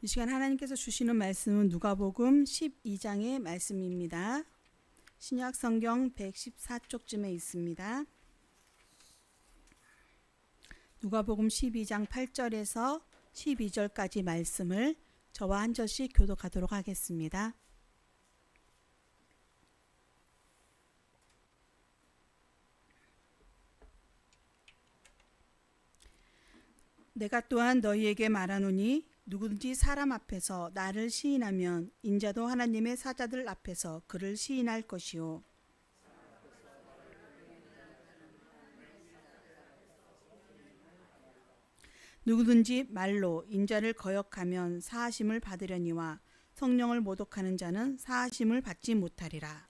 이 시간 하나님께서 주시는 말씀은 누가복음 12장의 말씀입니다. 신약 성경 114쪽쯤에 있습니다. 누가복음 12장 8절에서 12절까지 말씀을 저와 한 절씩 교독하도록 하겠습니다. 내가 또한 너희에게 말하노니 누구든지 사람 앞에서 나를 시인하면 인자도 하나님의 사자들 앞에서 그를 시인할 것이요. 누구든지 말로 인자를 거역하면 사하심을 받으려니와 성령을 모독하는 자는 사하심을 받지 못하리라.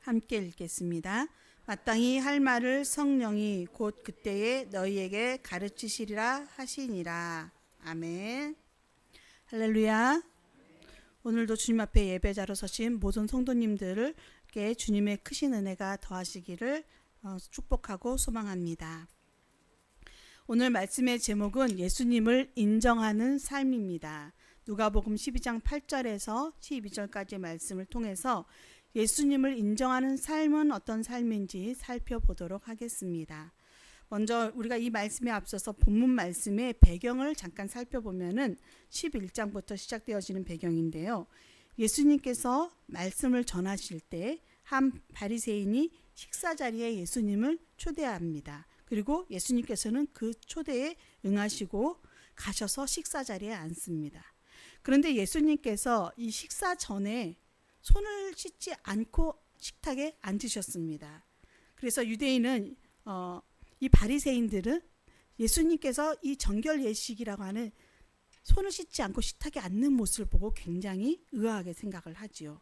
함께 읽겠습니다. 마땅히 할 말을 성령이 곧 그때에 너희에게 가르치시리라 하시니라. 아멘. 할렐루야. 오늘도 주님 앞에 예배자로 서신 모든 성도님들께 주님의 크신 은혜가 더하시기를 축복하고 소망합니다. 오늘 말씀의 제목은 예수님을 인정하는 삶입니다. 누가복음 12장 8절에서 12절까지 말씀을 통해서 예수님을 인정하는 삶은 어떤 삶인지 살펴보도록 하겠습니다. 먼저 우리가 이 말씀에 앞서서 본문 말씀의 배경을 잠깐 살펴보면은 11장부터 시작되어지는 배경인데요. 예수님께서 말씀을 전하실 때 한 바리새인이 식사 자리에 예수님을 초대합니다. 그리고 예수님께서는 그 초대에 응하시고 가셔서 식사 자리에 앉습니다. 그런데 예수님께서 이 식사 전에 손을 씻지 않고 식탁에 앉으셨습니다. 그래서 유대인은 이 바리새인들은 예수님께서 이 정결 예식이라고 하는 손을 씻지 않고 식탁에 앉는 모습을 보고 굉장히 의아하게 생각을 하지요.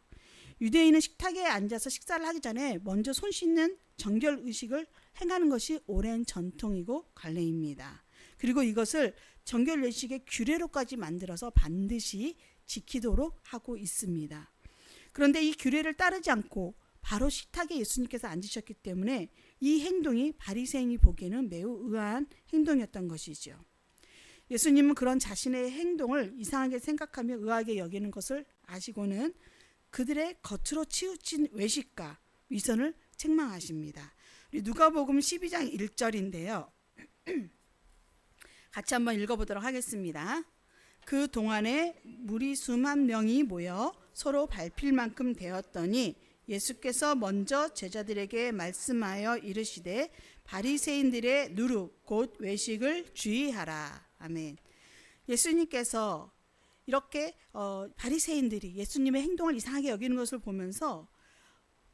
유대인은 식탁에 앉아서 식사를 하기 전에 먼저 손 씻는 정결 의식을 행하는 것이 오랜 전통이고 관례입니다. 그리고 이것을 정결 예식의 규례로까지 만들어서 반드시 지키도록 하고 있습니다. 그런데 이 규례를 따르지 않고 바로 식탁에 예수님께서 앉으셨기 때문에 이 행동이 바리새인이 보기에는 매우 의아한 행동이었던 것이죠. 예수님은 그런 자신의 행동을 이상하게 생각하며 의아하게 여기는 것을 아시고는 그들의 겉으로 치우친 외식과 위선을 책망하십니다. 누가복음 12장 1절인데요. 같이 한번 읽어보도록 하겠습니다. 그 동안에 무리 수만 명이 모여 서로 밟힐 만큼 되었더니 예수께서 먼저 제자들에게 말씀하여 이르시되 바리새인들의 누룩 곧 외식을 주의하라. 아멘. 예수님께서 이렇게 바리새인들이 예수님의 행동을 이상하게 여기는 것을 보면서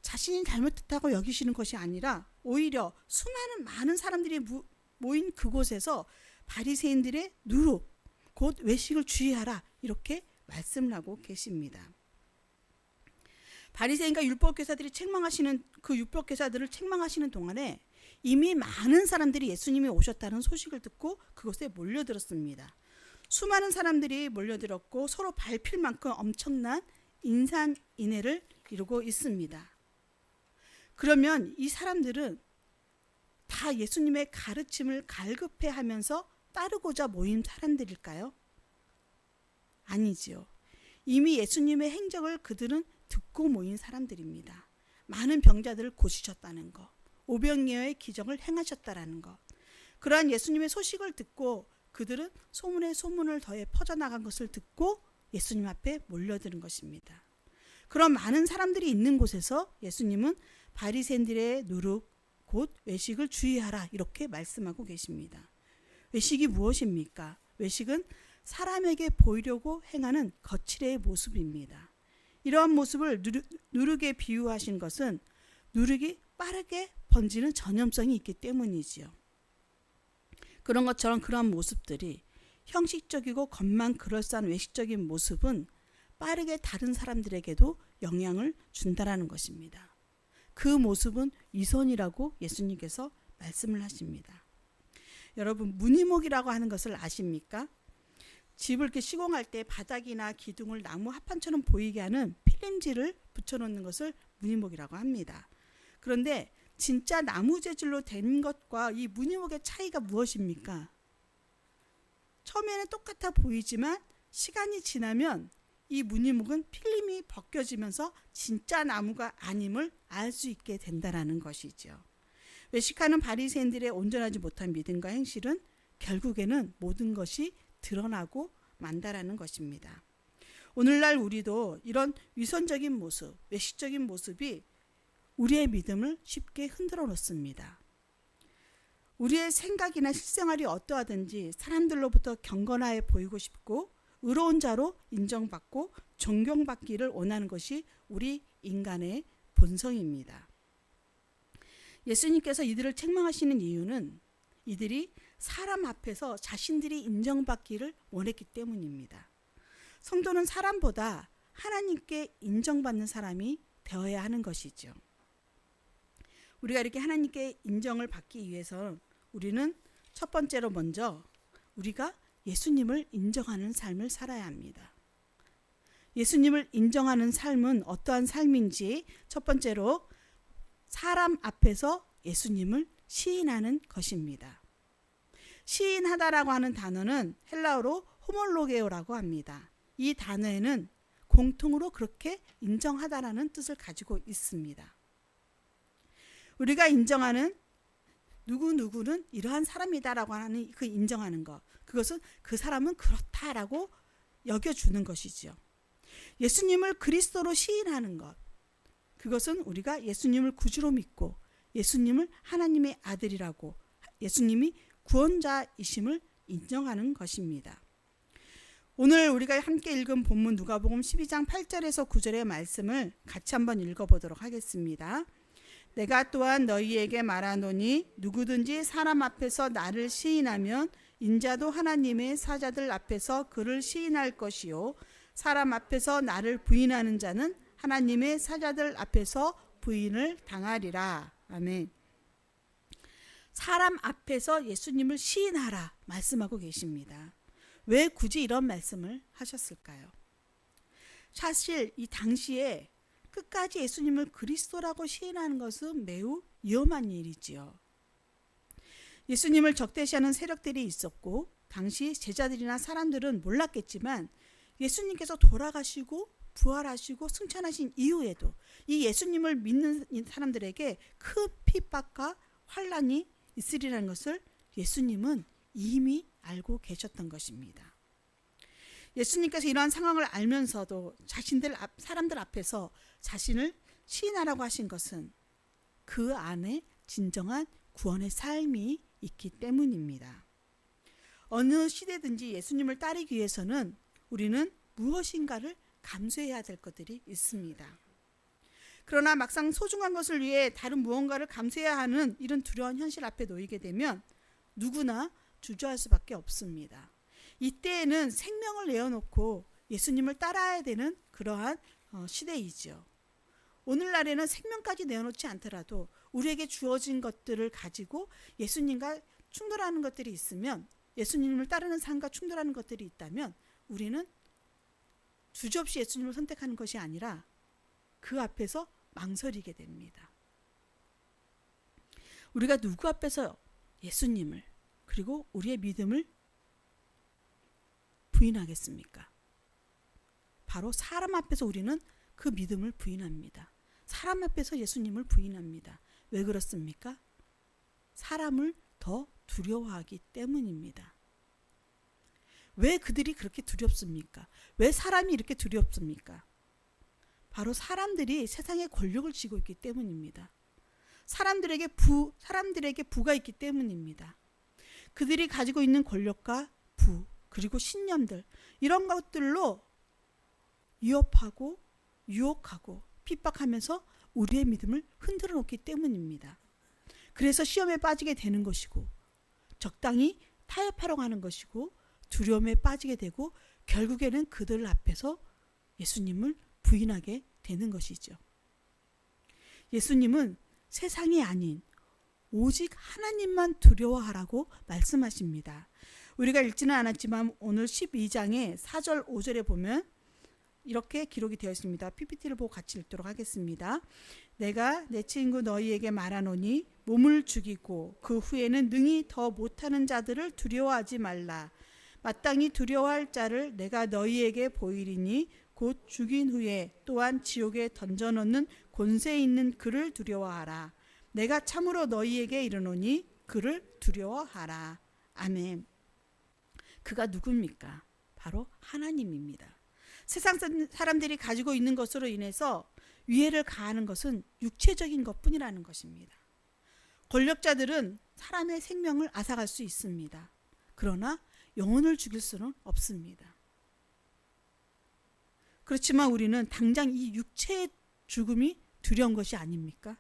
자신이 잘못했다고 여기시는 것이 아니라 오히려 수많은 많은 사람들이 모인 그곳에서 바리새인들의 누룩 곧 외식을 주의하라 이렇게 말씀을 하고 계십니다. 바리새인과 율법교사들이 책망하시는 그 율법교사들을 책망하시는 동안에 이미 많은 사람들이 예수님이 오셨다는 소식을 듣고 그곳에 몰려들었습니다. 수많은 사람들이 몰려들었고 서로 밟힐 만큼 엄청난 인산인해를 이루고 있습니다. 그러면 이 사람들은 다 예수님의 가르침을 갈급해하면서 따르고자 모인 사람들일까요? 아니지요. 이미 예수님의 행적을 그들은 듣고 모인 사람들입니다. 많은 병자들을 고치셨다는 것, 오병이어의 기적을 행하셨다는 것, 그러한 예수님의 소식을 듣고 그들은 소문에 소문을 더해 퍼져나간 것을 듣고 예수님 앞에 몰려드는 것입니다. 그런 많은 사람들이 있는 곳에서 예수님은 바리새인들의 누룩 곧 외식을 주의하라 이렇게 말씀하고 계십니다. 외식이 무엇입니까? 외식은 사람에게 보이려고 행하는 거칠의 모습입니다. 이러한 모습을 누룩에 비유하신 것은 누룩이 빠르게 번지는 전염성이 있기 때문이지요. 그런 것처럼 그러한 모습들이 형식적이고 겉만 그럴싸한 외식적인 모습은 빠르게 다른 사람들에게도 영향을 준다라는 것입니다. 그 모습은 위선이라고 예수님께서 말씀을 하십니다. 여러분, 무늬목이라고 하는 것을 아십니까? 집을 이렇게 시공할 때 바닥이나 기둥을 나무 합판처럼 보이게 하는 필름지를 붙여놓는 것을 무늬목이라고 합니다. 그런데 진짜 나무 재질로 된 것과 이 무늬목의 차이가 무엇입니까? 처음에는 똑같아 보이지만 시간이 지나면 이 무늬목은 필름이 벗겨지면서 진짜 나무가 아님을 알 수 있게 된다는 것이죠. 외식하는 바리새인들의 온전하지 못한 믿음과 행실은 결국에는 모든 것이 드러나고 만다라는 것입니다. 오늘날 우리도 이런 위선적인 모습, 외식적인 모습이 우리의 믿음을 쉽게 흔들어 놓습니다. 우리의 생각이나 실생활이 어떠하든지 사람들로부터 경건하게 보이고 싶고 의로운 자로 인정받고 존경받기를 원하는 것이 우리 인간의 본성입니다. 예수님께서 이들을 책망하시는 이유는 이들이 사람 앞에서 자신들이 인정받기를 원했기 때문입니다. 성도는 사람보다 하나님께 인정받는 사람이 되어야 하는 것이죠. 우리가 이렇게 하나님께 인정을 받기 위해서 우리는 첫 번째로 먼저 우리가 예수님을 인정하는 삶을 살아야 합니다. 예수님을 인정하는 삶은 어떠한 삶인지 첫 번째로 사람 앞에서 예수님을 시인하는 것입니다. 시인하다라고 하는 단어는 헬라어로 호몰로게오라고 합니다. 이 단어에는 공통으로 그렇게 인정하다라는 뜻을 가지고 있습니다. 우리가 인정하는 누구누구는 이러한 사람이다라고 하는 그 인정하는 것, 그것은 그 사람은 그렇다라고 여겨주는 것이죠. 예수님을 그리스도로 시인하는 것, 그것은 우리가 예수님을 구주로 믿고 예수님을 하나님의 아들이라고, 예수님이 구원자이심을 인정하는 것입니다. 오늘 우리가 함께 읽은 본문 누가복음 12장 8절에서 9절의 말씀을 같이 한번 읽어보도록 하겠습니다. 내가 또한 너희에게 말하노니 누구든지 사람 앞에서 나를 시인하면 인자도 하나님의 사자들 앞에서 그를 시인할 것이요 사람 앞에서 나를 부인하는 자는 하나님의 사자들 앞에서 부인을 당하리라. 아멘. 사람 앞에서 예수님을 시인하라 말씀하고 계십니다. 왜 굳이 이런 말씀을 하셨을까요? 사실 이 당시에 끝까지 예수님을 그리스도라고 시인하는 것은 매우 위험한 일이지요. 예수님을 적대시하는 세력들이 있었고 당시 제자들이나 사람들은 몰랐겠지만 예수님께서 돌아가시고 부활하시고 승천하신 이후에도 이 예수님을 믿는 사람들에게 큰 핍박과 환난이 있으리라는 것을 예수님은 이미 알고 계셨던 것입니다. 예수님께서 이러한 상황을 알면서도 사람들 앞에서 자신을 시인하라고 하신 것은 그 안에 진정한 구원의 삶이 있기 때문입니다. 어느 시대든지 예수님을 따르기 위해서는 우리는 무엇인가를 감수해야 될 것들이 있습니다. 그러나 막상 소중한 것을 위해 다른 무언가를 감수해야 하는 이런 두려운 현실 앞에 놓이게 되면 누구나 주저할 수밖에 없습니다. 이때에는 생명을 내어놓고 예수님을 따라야 되는 그러한 시대이죠. 오늘날에는 생명까지 내어놓지 않더라도 우리에게 주어진 것들을 가지고 예수님과 충돌하는 것들이 있으면, 예수님을 따르는 삶과 충돌하는 것들이 있다면 우리는 주저없이 예수님을 선택하는 것이 아니라 그 앞에서 망설이게 됩니다. 우리가 누구 앞에서 예수님을 그리고 우리의 믿음을 부인하겠습니까? 바로 사람 앞에서 우리는 그 믿음을 부인합니다. 사람 앞에서 예수님을 부인합니다. 왜 그렇습니까? 사람을 더 두려워하기 때문입니다. 왜 그들이 그렇게 두렵습니까? 왜 사람이 이렇게 두렵습니까? 바로 사람들이 세상에 권력을 쥐고 있기 때문입니다. 사람들에게 부가 있기 때문입니다. 그들이 가지고 있는 권력과 부, 그리고 신념들, 이런 것들로 위협하고 유혹하고 핍박하면서 우리의 믿음을 흔들어 놓기 때문입니다. 그래서 시험에 빠지게 되는 것이고, 적당히 타협하려고 하는 것이고, 두려움에 빠지게 되고 결국에는 그들 앞에서 예수님을 부인하게 되는 것이죠. 예수님은 세상이 아닌 오직 하나님만 두려워하라고 말씀하십니다. 우리가 읽지는 않았지만 오늘 12장의 4절 5절에 보면 이렇게 기록이 되어 있습니다. PPT를 보고 같이 읽도록 하겠습니다. 내가 내 친구 너희에게 말하노니 몸을 죽이고 그 후에는 능히 더 못하는 자들을 두려워하지 말라. 마땅히 두려워할 자를 내가 너희에게 보이리니 곧 죽인 후에 또한 지옥에 던져넣는 권세 있는 그를 두려워하라. 내가 참으로 너희에게 이르노니 그를 두려워하라. 아멘. 그가 누굽니까? 바로 하나님입니다. 세상 사람들이 가지고 있는 것으로 인해서 위해를 가하는 것은 육체적인 것뿐이라는 것입니다. 권력자들은 사람의 생명을 앗아갈 수 있습니다. 그러나 영혼을 죽일 수는 없습니다. 그렇지만 우리는 당장 이 육체의 죽음이 두려운 것이 아닙니까?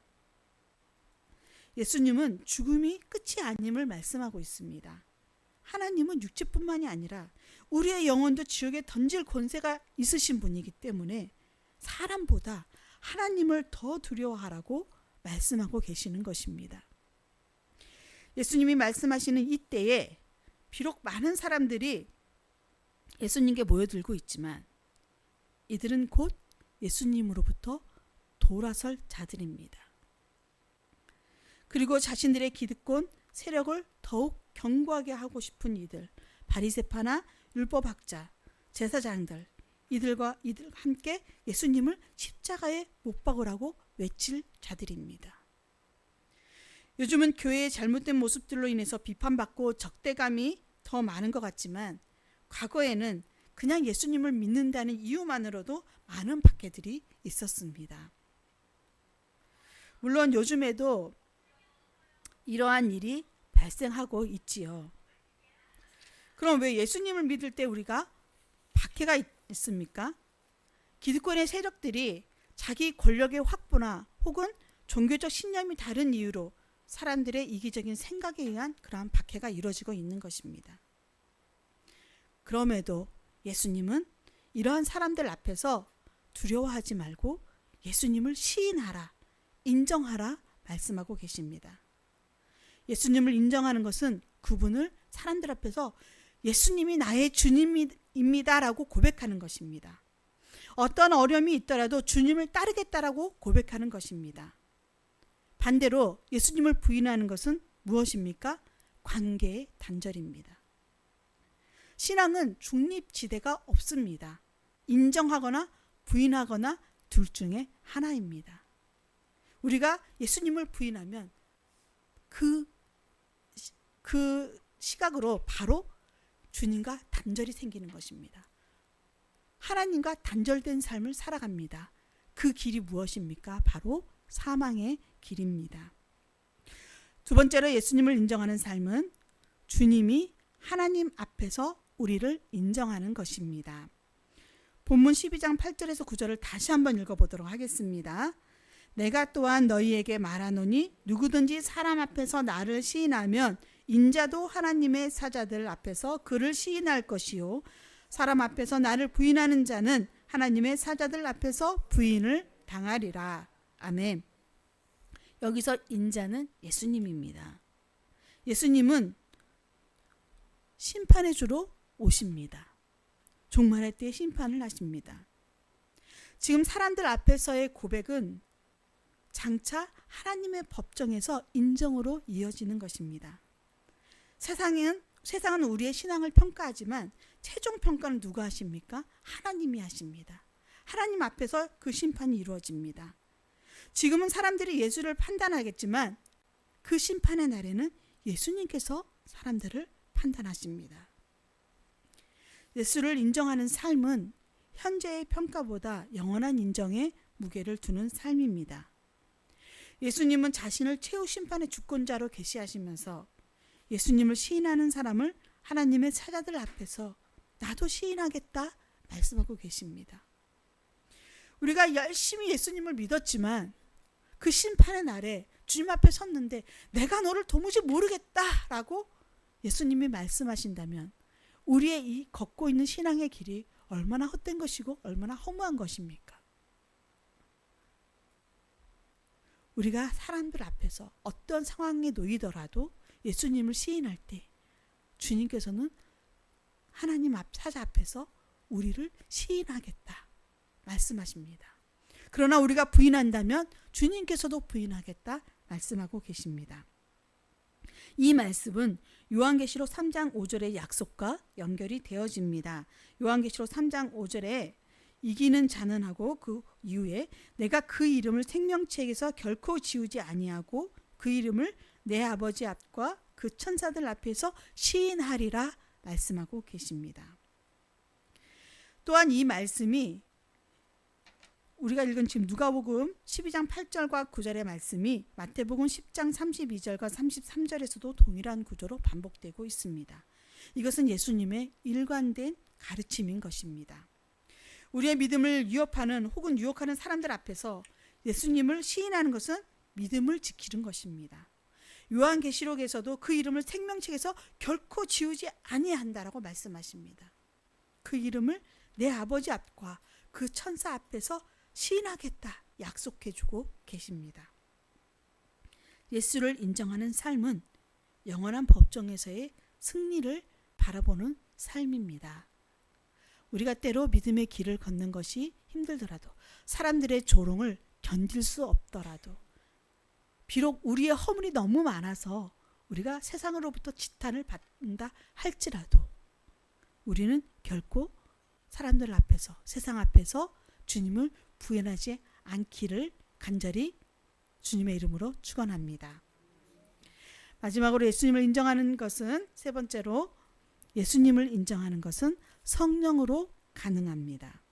예수님은 죽음이 끝이 아님을 말씀하고 있습니다. 하나님은 육체뿐만이 아니라 우리의 영혼도 지옥에 던질 권세가 있으신 분이기 때문에 사람보다 하나님을 더 두려워하라고 말씀하고 계시는 것입니다. 예수님이 말씀하시는 이때에 비록 많은 사람들이 예수님께 모여들고 있지만 이들은 곧 예수님으로부터 돌아설 자들입니다. 그리고 자신들의 기득권 세력을 더욱 견고하게 하고 싶은 이들, 바리새파나 율법학자, 제사장들, 이들과 함께 예수님을 십자가에 못 박으라고 외칠 자들입니다. 요즘은 교회의 잘못된 모습들로 인해서 비판받고 적대감이 더 많은 것 같지만 과거에는 그냥 예수님을 믿는다는 이유만으로도 많은 박해들이 있었습니다. 물론 요즘에도 이러한 일이 발생하고 있지요. 그럼 왜 예수님을 믿을 때 우리가 박해가 있습니까? 기득권의 세력들이 자기 권력의 확보나 혹은 종교적 신념이 다른 이유로 사람들의 이기적인 생각에 의한 그러한 박해가 이루어지고 있는 것입니다. 그럼에도 예수님은 이러한 사람들 앞에서 두려워하지 말고 예수님을 시인하라, 인정하라 말씀하고 계십니다. 예수님을 인정하는 것은 그분을 사람들 앞에서 예수님이 나의 주님입니다라고 고백하는 것입니다. 어떤 어려움이 있더라도 주님을 따르겠다라고 고백하는 것입니다. 반대로 예수님을 부인하는 것은 무엇입니까? 관계의 단절입니다. 신앙은 중립지대가 없습니다. 인정하거나 부인하거나 둘 중에 하나입니다. 우리가 예수님을 부인하면 그 시각으로 바로 주님과 단절이 생기는 것입니다. 하나님과 단절된 삶을 살아갑니다. 그 길이 무엇입니까? 바로 사망의 길입니다. 두 번째로 예수님을 인정하는 삶은 주님이 하나님 앞에서 우리를 인정하는 것입니다. 본문 12장 8절에서 9절을 다시 한번 읽어보도록 하겠습니다. 내가 또한 너희에게 말하노니 누구든지 사람 앞에서 나를 시인하면 인자도 하나님의 사자들 앞에서 그를 시인할 것이요 사람 앞에서 나를 부인하는 자는 하나님의 사자들 앞에서 부인을 당하리라. 아멘. 여기서 인자는 예수님입니다. 예수님은 심판의 주로 오십니다. 종말의 때 심판을 하십니다. 지금 사람들 앞에서의 고백은 장차 하나님의 법정에서 인정으로 이어지는 것입니다. 세상은 우리의 신앙을 평가하지만 최종 평가는 누가 하십니까? 하나님이 하십니다. 하나님 앞에서 그 심판이 이루어집니다. 지금은 사람들이 예수를 판단하겠지만 그 심판의 날에는 예수님께서 사람들을 판단하십니다. 예수를 인정하는 삶은 현재의 평가보다 영원한 인정에 무게를 두는 삶입니다. 예수님은 자신을 최후 심판의 주권자로 계시하시면서 예수님을 시인하는 사람을 하나님의 사자들 앞에서 나도 시인하겠다 말씀하고 계십니다. 우리가 열심히 예수님을 믿었지만 그 심판의 날에 주님 앞에 섰는데 내가 너를 도무지 모르겠다라고 예수님이 말씀하신다면 우리의 이 걷고 있는 신앙의 길이 얼마나 헛된 것이고 얼마나 허무한 것입니까? 우리가 사람들 앞에서 어떤 상황에 놓이더라도 예수님을 시인할 때 주님께서는 하나님 사자 앞에서 우리를 시인하겠다 말씀하십니다. 그러나 우리가 부인한다면 주님께서도 부인하겠다 말씀하고 계십니다. 이 말씀은 요한계시록 3장 5절의 약속과 연결이 되어집니다. 요한계시록 3장 5절에 이기는 자는 하고 그 이후에 내가 그 이름을 생명책에서 결코 지우지 아니하고 그 이름을 내 아버지 앞과 그 천사들 앞에서 시인하리라 말씀하고 계십니다. 또한 이 말씀이 우리가 읽은 지금 누가복음 12장 8절과 9절의 말씀이 마태복음 10장 32절과 33절에서도 동일한 구조로 반복되고 있습니다. 이것은 예수님의 일관된 가르침인 것입니다. 우리의 믿음을 위협하는 혹은 유혹하는 사람들 앞에서 예수님을 시인하는 것은 믿음을 지키는 것입니다. 요한계시록에서도 그 이름을 생명책에서 결코 지우지 아니한다라고 말씀하십니다. 그 이름을 내 아버지 앞과 그 천사 앞에서 시인하겠다 약속해주고 계십니다. 예수를 인정하는 삶은 영원한 법정에서의 승리를 바라보는 삶입니다. 우리가 때로 믿음의 길을 걷는 것이 힘들더라도, 사람들의 조롱을 견딜 수 없더라도, 비록 우리의 허물이 너무 많아서 우리가 세상으로부터 지탄을 받는다 할지라도 우리는 결코 사람들 앞에서, 세상 앞에서 주님을 부인하지 않기를 간절히 주님의 이름으로 축원합니다. 마지막으로 예수님을 인정하는 것은, 세 번째로 예수님을 인정하는 것은 성령으로 가능합니다.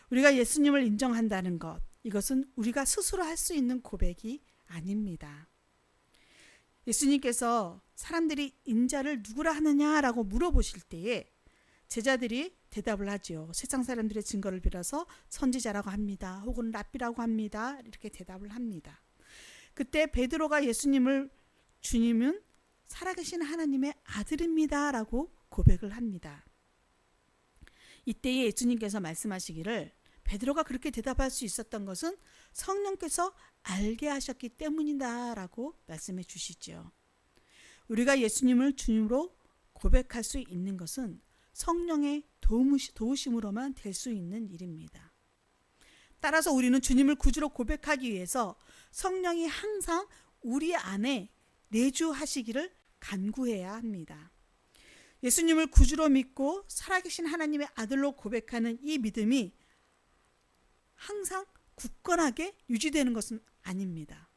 우리가 예수님을 인정한다는 것, 이것은 우리가 스스로 할 수 있는 고백이 아닙니다. 예수님께서 사람들이 인자를 누구라 하느냐라고 물어보실 때에 제자들이 대답을 하지요. 세상 사람들의 증거를 빌어서 선지자라고 합니다. 혹은 랍비라고 합니다. 이렇게 대답을 합니다. 그때 베드로가 주님은 살아계신 하나님의 아들입니다 라고 고백을 합니다. 이때에 예수님께서 말씀하시기를 베드로가 그렇게 대답할 수 있었던 것은 성령께서 알게 하셨기 때문이다 라고 말씀해 주시죠. 우리가 예수님을 주님으로 고백할 수 있는 것은 성령의 도우심으로만 될 수 있는 일입니다. 따라서 우리는 주님을 구주로 고백하기 위해서 성령이 항상 우리 안에 내주하시기를 간구해야 합니다. 예수님을 구주로 믿고 살아계신 하나님의 아들로 고백하는 이 믿음이 항상 굳건하게 유지되는 것은 아닙니다.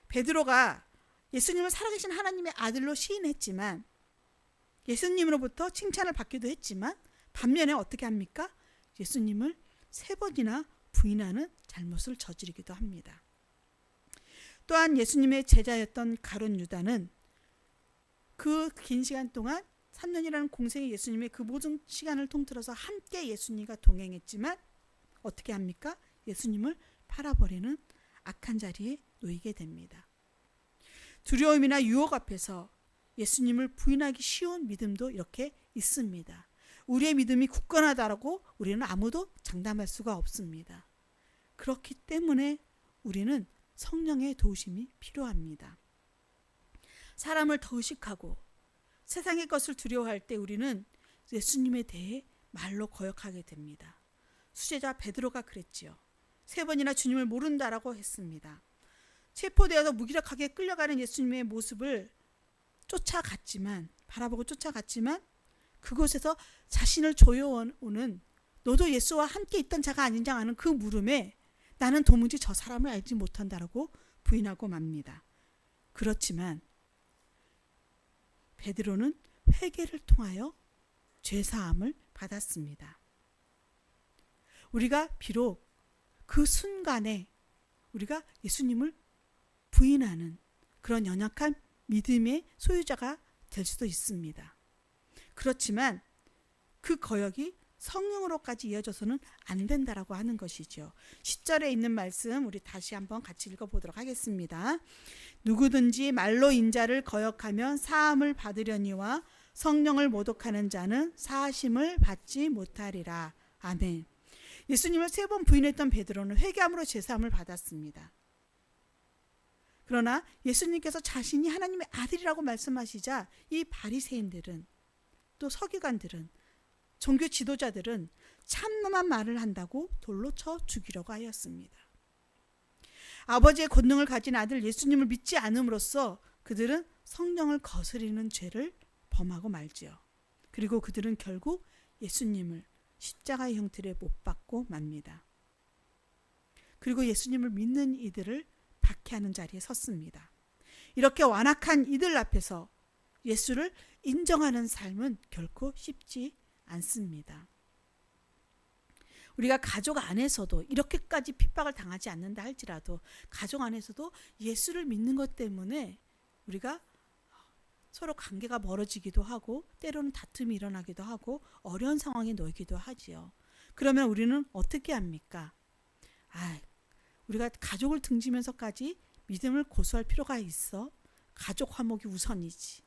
베드로가 예수님을 살아계신 하나님의 아들로 시인했지만, 예수님으로부터 칭찬을 받기도 했지만, 반면에 어떻게 합니까? 예수님을 3번이나 부인하는 잘못을 저지르기도 합니다. 또한 예수님의 제자였던 가룟 유다는 그 긴 시간 동안 3년이라는 공생의 예수님의 그 모든 시간을 통틀어서 함께 예수님과 동행했지만 어떻게 합니까? 예수님을 팔아버리는 악한 자리에 놓이게 됩니다. 두려움이나 유혹 앞에서 예수님을 부인하기 쉬운 믿음도 이렇게 있습니다. 우리의 믿음이 굳건하다라고 우리는 아무도 장담할 수가 없습니다. 그렇기 때문에 우리는 성령의 도우심이 필요합니다. 사람을 더 의식하고 세상의 것을 두려워할 때 우리는 예수님에 대해 말로 거역하게 됩니다. 수제자 베드로가 그랬지요. 3번이나 주님을 모른다라고 했습니다. 체포되어서 무기력하게 끌려가는 예수님의 모습을 바라보고 쫓아갔지만 그곳에서 자신을 조여오는 너도 예수와 함께 있던 자가 아닌지 아는 그 물음에 나는 도무지 저 사람을 알지 못한다라고 부인하고 맙니다. 그렇지만 베드로는 회개를 통하여 죄사함을 받았습니다. 우리가 비록 그 순간에 우리가 예수님을 부인하는 그런 연약한 믿음의 소유자가 될 수도 있습니다. 그렇지만 그 거역이 성령으로까지 이어져서는 안 된다라고 하는 것이죠. 10절에 있는 말씀 우리 다시 한번 같이 읽어보도록 하겠습니다. 누구든지 말로 인자를 거역하면 사함을 받으려니와 성령을 모독하는 자는 사하심을 받지 못하리라. 아멘. 예수님을 3번 부인했던 베드로는 회개함으로 제사함을 받았습니다. 그러나 예수님께서 자신이 하나님의 아들이라고 말씀하시자 이 바리새인들은 또 서기관들은 종교 지도자들은 참nom한 말을 한다고 돌로 쳐 죽이려고 하였습니다. 아버지의 권능을 가진 아들 예수님을 믿지 않음으로써 그들은 성령을 거스리는 죄를 범하고 말지요. 그리고 그들은 결국 예수님을 십자가의 형틀에 못 박고 맙니다. 그리고 예수님을 믿는 이들을 박해하는 자리에 섰습니다. 이렇게 완악한 이들 앞에서 예수를 인정하는 삶은 결코 쉽지 않습니다. 우리가 가족 안에서도 이렇게까지 핍박을 당하지 않는다 할지라도 가족 안에서도 예수를 믿는 것 때문에 우리가 서로 관계가 멀어지기도 하고 때로는 다툼이 일어나기도 하고 어려운 상황에 놓이기도 하지요. 그러면 우리는 어떻게 합니까? 우리가 가족을 등지면서까지 믿음을 고수할 필요가 있어? 가족 화목이 우선이지.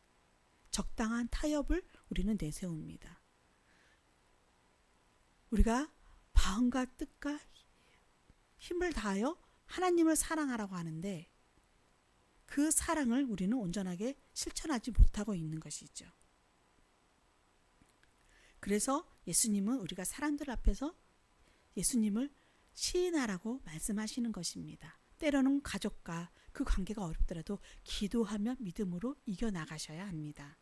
적당한 타협을 우리는 내세웁니다. 우리가 마음과 뜻과 힘을 다하여 하나님을 사랑하라고 하는데 그 사랑을 우리는 온전하게 실천하지 못하고 있는 것이죠. 그래서 예수님은 우리가 사람들 앞에서 예수님을 시인하라고 말씀하시는 것입니다. 때로는 가족과 그 관계가 어렵더라도 기도하며 믿음으로 이겨나가셔야 합니다.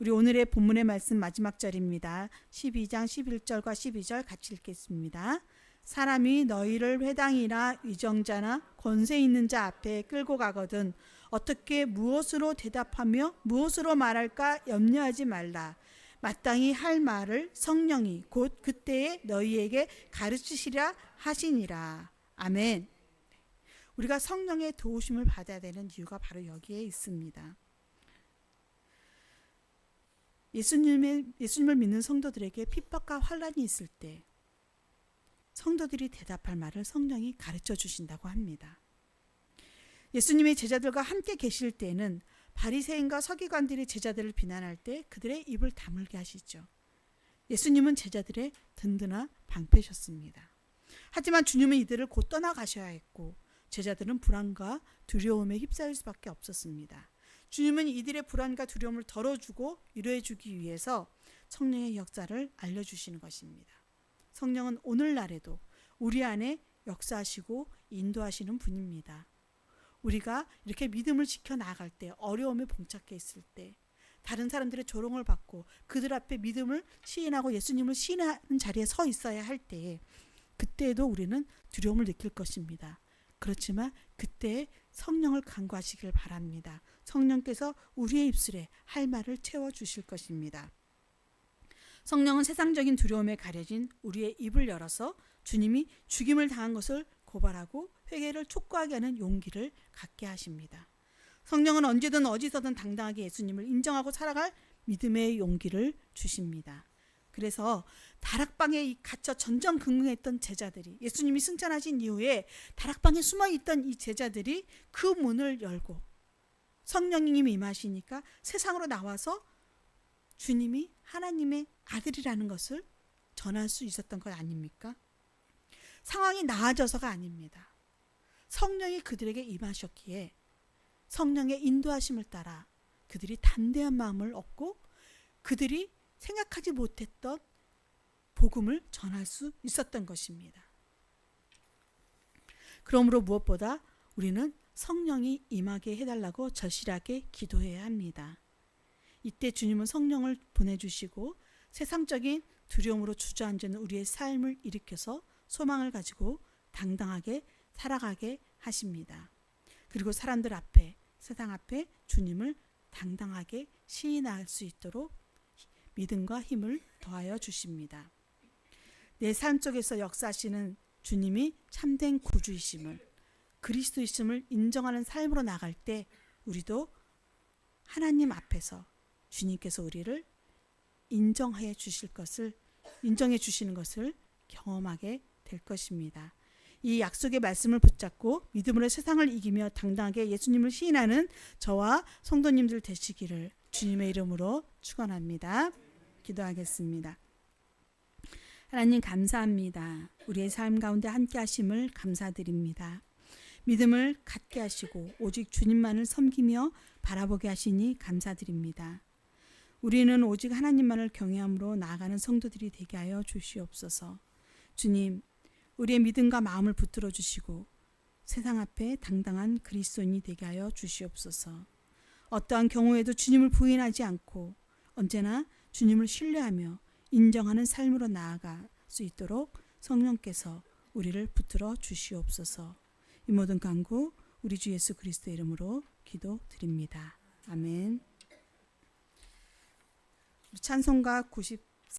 우리 오늘의 본문의 말씀 마지막 절입니다. 12장 11절과 12절 같이 읽겠습니다. 사람이 너희를 회당이나 위정자나 권세 있는 자 앞에 끌고 가거든 어떻게 무엇으로 대답하며 무엇으로 말할까 염려하지 말라. 마땅히 할 말을 성령이 곧 그때에 너희에게 가르치시리라 하시니라. 아멘. 우리가 성령의 도우심을 받아야 되는 이유가 바로 여기에 있습니다. 예수님을 믿는 성도들에게 핍박과 환난이 있을 때 성도들이 대답할 말을 성령이 가르쳐 주신다고 합니다. 예수님의 제자들과 함께 계실 때는 바리새인과 서기관들이 제자들을 비난할 때 그들의 입을 다물게 하시죠. 예수님은 제자들의 든든한 방패셨습니다. 하지만 주님은 이들을 곧 떠나가셔야 했고 제자들은 불안과 두려움에 휩싸일 수밖에 없었습니다. 주님은 이들의 불안과 두려움을 덜어주고 위로해주기 위해서 성령의 역사를 알려주시는 것입니다. 성령은 오늘날에도 우리 안에 역사하시고 인도하시는 분입니다. 우리가 이렇게 믿음을 지켜나갈 때 어려움에 봉착해 있을 때 다른 사람들의 조롱을 받고 그들 앞에 믿음을 시인하고 예수님을 시인하는 자리에 서 있어야 할 때에 그때에도 우리는 두려움을 느낄 것입니다. 그렇지만 그때 성령을 간구하시길 바랍니다. 성령께서 우리의 입술에 할 말을 채워주실 것입니다. 성령은 세상적인 두려움에 가려진 우리의 입을 열어서 주님이 죽임을 당한 것을 고발하고 회개를 촉구하게 하는 용기를 갖게 하십니다. 성령은 언제든 어디서든 당당하게 예수님을 인정하고 살아갈 믿음의 용기를 주십니다. 그래서 다락방에 갇혀 전전긍긍했던 제자들이 예수님이 승천하신 이후에 다락방에 숨어있던 이 제자들이 그 문을 열고 성령님이 임하시니까 세상으로 나와서 주님이 하나님의 아들이라는 것을 전할 수 있었던 것 아닙니까? 상황이 나아져서가 아닙니다. 성령이 그들에게 임하셨기에 성령의 인도하심을 따라 그들이 담대한 마음을 얻고 그들이 생각하지 못했던 복음을 전할 수 있었던 것입니다. 그러므로 무엇보다 우리는 성령이 임하게 해달라고 절실하게 기도해야 합니다. 이때 주님은 성령을 보내주시고 세상적인 두려움으로 주저앉은 우리의 삶을 일으켜서 소망을 가지고 당당하게 살아가게 하십니다. 그리고 사람들 앞에 세상 앞에 주님을 당당하게 시인할 수 있도록 믿음과 힘을 더하여 주십니다. 내 삶 속에서 역사하시는 주님이 참된 구주이심을 그리스도이심을 인정하는 삶으로 나갈 때 우리도 하나님 앞에서 주님께서 우리를 인정해 주시는 것을 경험하게 될 것입니다. 이 약속의 말씀을 붙잡고 믿음으로 세상을 이기며 당당하게 예수님을 시인하는 저와 성도님들 되시기를 주님의 이름으로 축원합니다. 기도하겠습니다. 하나님 감사합니다. 우리의 삶 가운데 함께 하심을 감사드립니다. 믿음을 갖게 하시고 오직 주님만을 섬기며 바라보게 하시니 감사드립니다. 우리는 오직 하나님만을 경외함으로 나아가는 성도들이 되게 하여 주시옵소서. 주님, 우리의 믿음과 마음을 붙들어 주시고 세상 앞에 당당한 그리스도인이 되게 하여 주시옵소서. 어떠한 경우에도 주님을 부인하지 않고 언제나 주님을 신뢰하며 인정하는 삶으로 나아갈 수 있도록 성령께서 우리를 붙들어 주시옵소서. 이 모든 간구 우리 주 예수 그리스도의 이름으로 기도드립니다. 아멘. 찬송가 90